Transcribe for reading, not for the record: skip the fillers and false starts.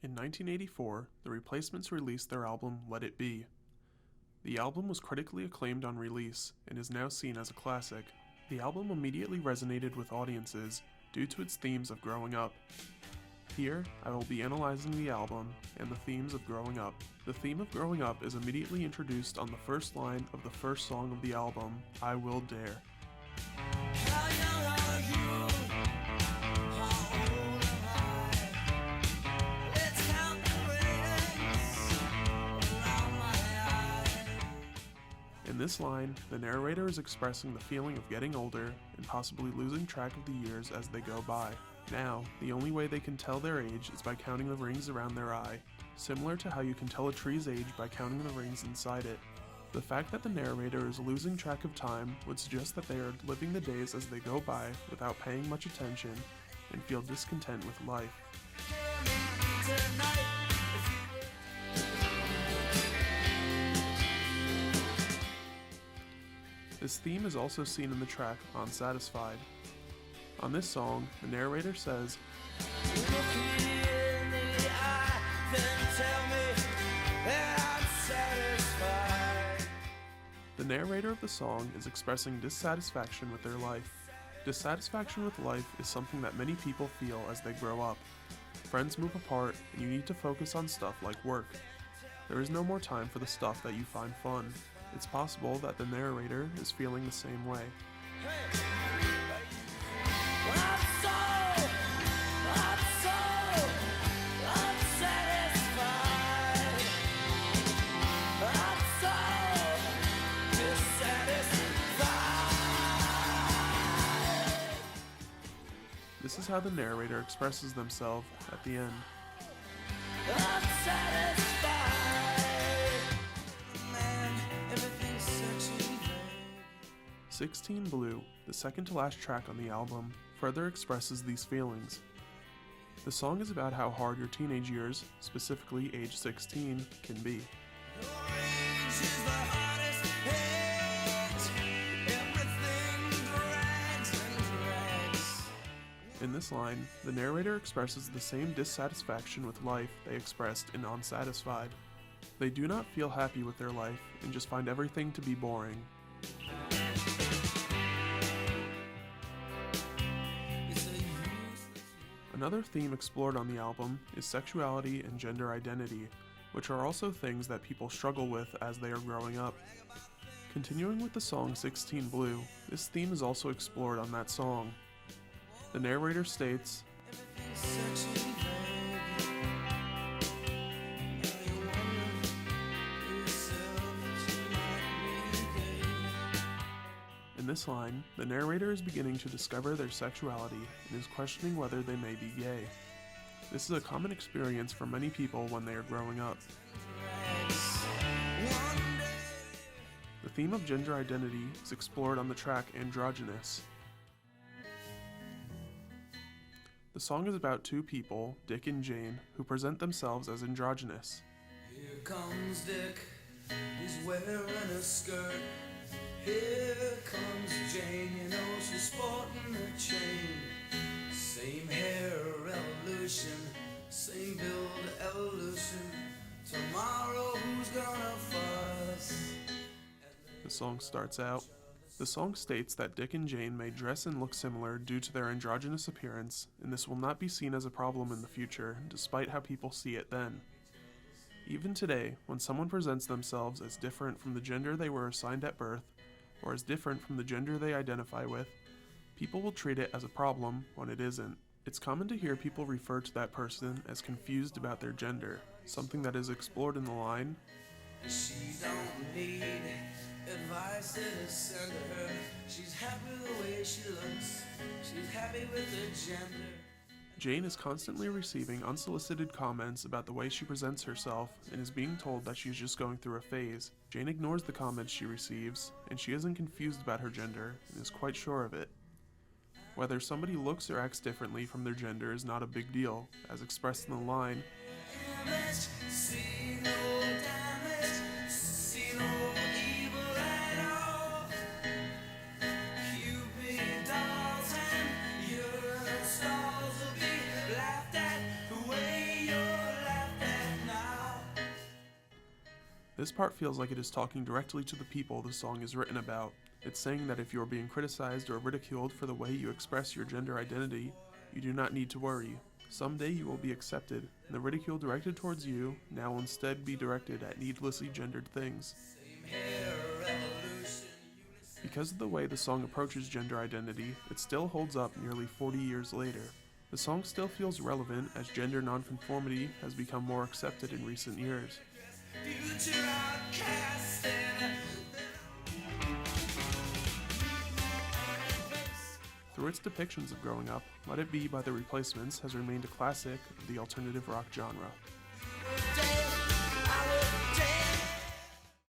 In 1984, the Replacements released their album Let It Be. The album was critically acclaimed on release and is now seen as a classic. The album immediately resonated with audiences due to its themes of growing up. Here, I will be analyzing the album and the themes of growing up. The theme of growing up is immediately introduced on the first line of the first song of the album, I Will Dare. How young are you? How old am I? Let's count the rings around my eyes. In this line, the narrator is expressing the feeling of getting older and possibly losing track of the years as they go by. Now, the only way they can tell their age is by counting the rings around their eye, similar to how you can tell a tree's age by counting the rings inside it. The fact that the narrator is losing track of time would suggest that they are living the days as they go by without paying much attention and feel discontent with life. This theme is also seen in the track Unsatisfied. On this song, the narrator says, Look me in the eye, then tell me that I'm satisfied. the narrator of the song is expressing dissatisfaction with their life. Dissatisfaction with life is something that many people feel as they grow up. Friends move apart, and you need to focus on stuff like work. There is no more time for the stuff that you find fun. It's possible that the narrator is feeling the same way. This is how the narrator expresses themselves at the end. 16 Blue, the second to last track on the album, further expresses these feelings. The song is about how hard your teenage years, specifically age 16, can be. In this line, the narrator expresses the same dissatisfaction with life they expressed in Unsatisfied. They do not feel happy with their life and just find everything to be boring. Another theme explored on the album is sexuality and gender identity, which are also things that people struggle with as they are growing up. Continuing with the song 16 Blue, this theme is also explored on that song. The narrator states, in this line, the narrator is beginning to discover their sexuality and is questioning whether they may be gay. This is a common experience for many people when they are growing up. The theme of gender identity is explored on the track Androgynous. The song is about two people, Dick and Jane, who present themselves as androgynous. Here comes Dick, he's wearing a skirt. Here comes Jane, you know she's sporting a chain. Same hair evolution, same build evolution. Tomorrow who's gonna fuss? The song starts out. The song states that Dick and Jane may dress and look similar due to their androgynous appearance, and this will not be seen as a problem in the future, despite how people see it then. Even today, when someone presents themselves as different from the gender they were assigned at birth, or as different from the gender they identify with, people will treat it as a problem when it isn't. It's common to hear people refer to that person as confused about their gender, something that is explored in the line, She don't need advice to send her. She's happy the way she looks. She's happy with her gender. Jane is constantly receiving unsolicited comments about the way she presents herself and is being told that she's just going through a phase. Jane ignores the comments she receives, and she isn't confused about her gender and is quite sure of it. Whether somebody looks or acts differently from their gender is not a big deal, as expressed in the line, See no damage, see no evil at all. Cupid dolls and your stalls will be laughed at the way you're This part feels like it is talking directly to the people the song is written about. It's saying that if you are being criticized or ridiculed for the way you express your gender identity, you do not need to worry. Someday you will be accepted, and the ridicule directed towards you now will instead be directed at needlessly gendered things. Because of the way the song approaches gender identity, it still holds up nearly 40 years later. The song still feels relevant as gender nonconformity has become more accepted in recent years. Through its depictions of growing up, Let It Be by The Replacements has remained a classic of the alternative rock genre.